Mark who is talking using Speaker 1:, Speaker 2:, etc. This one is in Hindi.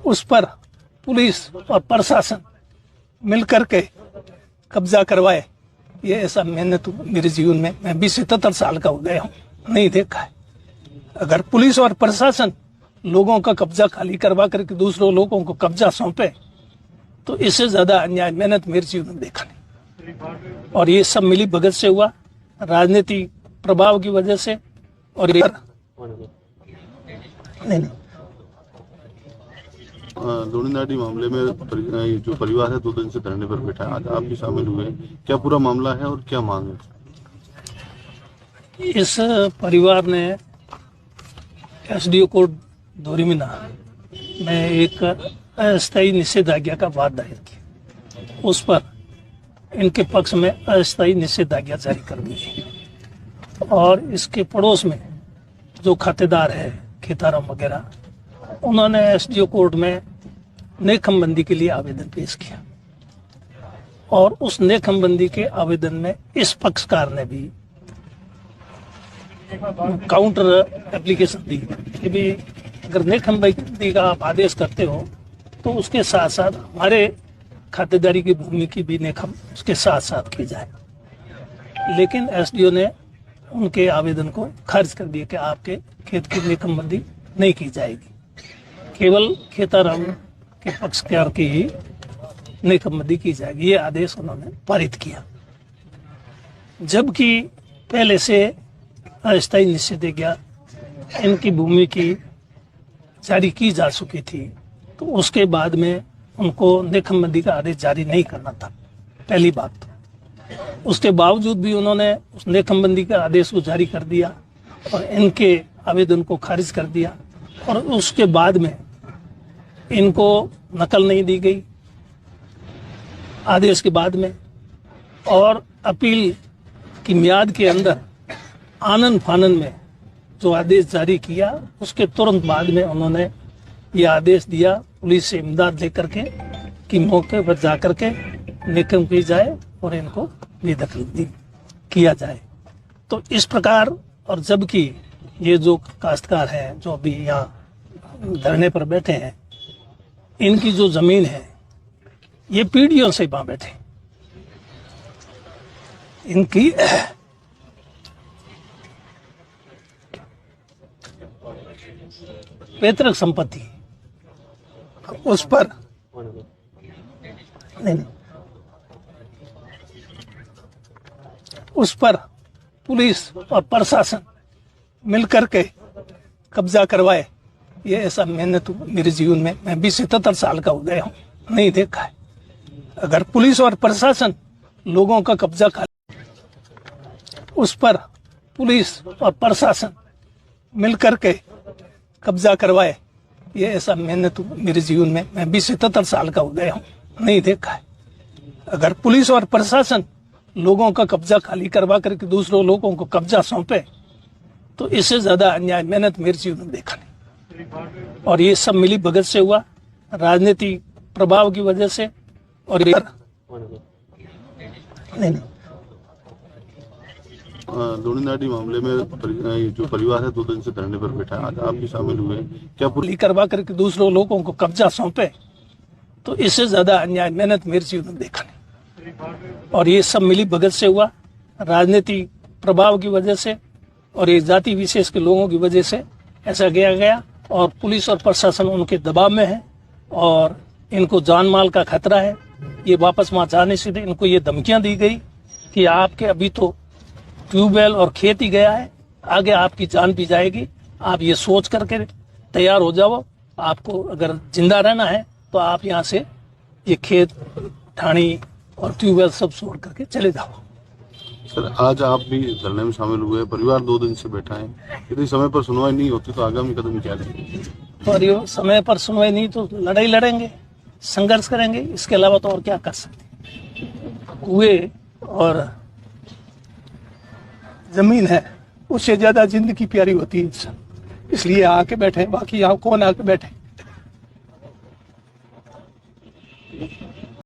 Speaker 1: उस पर पुलिस और प्रशासन मिलकर के कब्जा करवाए, ये ऐसा मैंने तो मेरे जीवन में, मैं 20-77 साल का हो गया हूँ, नहीं देखा है। अगर पुलिस और प्रशासन लोगों का कब्जा खाली करवा करके दूसरों लोगों को कब्जा सौंपे तो इससे ज्यादा अन्याय मैंने तो मेरे जीवन में देखा नहीं। और ये सब मिली भगत से हुआ, राजनीतिक प्रभाव की वजह से। और नहीं
Speaker 2: लोनीनाटी मामले में जो परिवार है 2 दिन से धरने पर बैठा है, आज आप भी शामिल हुए, क्या पूरा मामला है और क्या मांग है?
Speaker 1: इस परिवार ने एसडीओ कोर्ट धोरीमिना में एक अस्थायी निषेधाज्ञा का वाद दायर किया। उस पर इनके पक्ष में अस्थायी निषेधाज्ञा जारी कर दी और इसके पड़ोस में जो खातेदार है खेताराम वगैरह, उन्होंने एसडीओ कोर्ट में नेकमबंदी के लिए आवेदन पेश किया और उस नेकमबंदी के आवेदन में इस पक्षकार ने भी काउंटर एप्लीकेशन दी कि भी अगर नेकमबंदी का आप आदेश करते हो तो उसके साथ साथ हमारे खातेदारी की भूमि की भी नेकम उसके साथ साथ की जाए। लेकिन एसडीओ ने उनके आवेदन को खारिज कर दिया कि आपके खेत की नेकमबंदी नहीं की जाएगी, केवल खेताराम के पक्षकार की ही नेकमबंदी की जाएगी। ये आदेश उन्होंने पारित किया, जबकि पहले से अस्थायी निषेधाज्ञा इनकी भूमि की जारी की जा चुकी थी, तो उसके बाद में उनको नेकमबंदी का आदेश जारी नहीं करना था, पहली बात। उसके बावजूद भी उन्होंने उस नेकमबंदी का आदेश को जारी कर दिया और इनके आवेदन को खारिज कर दिया और उसके बाद में इनको नकल नहीं दी गई आदेश के बाद में, और अपील की मियाद के अंदर आनन फानन में जो आदेश जारी किया उसके तुरंत बाद में उन्होंने ये आदेश दिया पुलिस से इमदाद लेकर के कि मौके पर जाकर के नेकम की जाए और इनको बेदखल किया जाए। तो इस प्रकार, और जबकि ये जो काश्तकार हैं जो अभी यहाँ धरने पर बैठे हैं, इनकी जो जमीन है ये पीढ़ियों से वहां बैठे, इनकी पैतृक संपत्ति, उस पर नहीं उस पर पुलिस और प्रशासन मिलकर के कब्जा करवाए, ये ऐसा मैंने तो मेरे जीवन में, मैं 20-77 साल का हो गया हूँ, नहीं देखा है। अगर पुलिस और प्रशासन लोगों का कब्जा खाली, उस पर पुलिस और प्रशासन मिलकर के कब्जा करवाए, ये ऐसा मैंने तो मेरे जीवन में, मैं 20-77 साल का हो गया हूँ, नहीं देखा है। अगर पुलिस और प्रशासन लोगों का कब्जा खाली करवा करके दूसरों लोगों को कब्जा सौंपे तो इससे ज्यादा अन्याय मैंने तो मेरे जीवन में देखा नहीं। और ये सब मिली भगत से हुआ, राजनीतिक प्रभाव की वजह से। और नहीं
Speaker 2: लोनीनाटी मामले में जो परिवार है 2 दिन से धरने पर बैठा है, आज आप भी शामिल हुए, क्या
Speaker 1: पूरी करवा करके दूसरों लोगों को कब्जा सौंपे तो इससे ज्यादा अन्याय मैंने तो मेरे जीवन में देखा नहीं। और ये सब मिली भगत से हुआ, राजनीतिक प्रभाव की वजह से और ये जाति विशेष के लोगों की वजह से ऐसा किया गया। और पुलिस और प्रशासन उनके दबाव में है और इनको जान माल का खतरा है। ये वापस वहां जाने से इनको ये धमकियां दी गई कि आपके अभी तो ट्यूबवेल और खेत ही गया है, आगे आपकी जान भी जाएगी, आप ये सोच करके तैयार हो जाओ, आपको अगर जिंदा रहना है तो आप यहाँ से ये खेत ठाणी और ट्यूबवेल सब छोड़ करके चले जाओ।
Speaker 2: सर, आज आप भी धरने में शामिल हुए, परिवार 2 दिन से बैठा है, यदि समय पर सुनवाई नहीं होती तो आगामी कदम क्या लेंगे?
Speaker 1: और समय पर सुनवाई नहीं तो लड़ाई लड़ेंगे, संघर्ष करेंगे, इसके अलावा तो और क्या कर सकते। कुएं और जमीन है उससे ज्यादा जिंदगी प्यारी होती है, इसलिए आके बैठे, बाकी यहाँ कौन आके बैठे।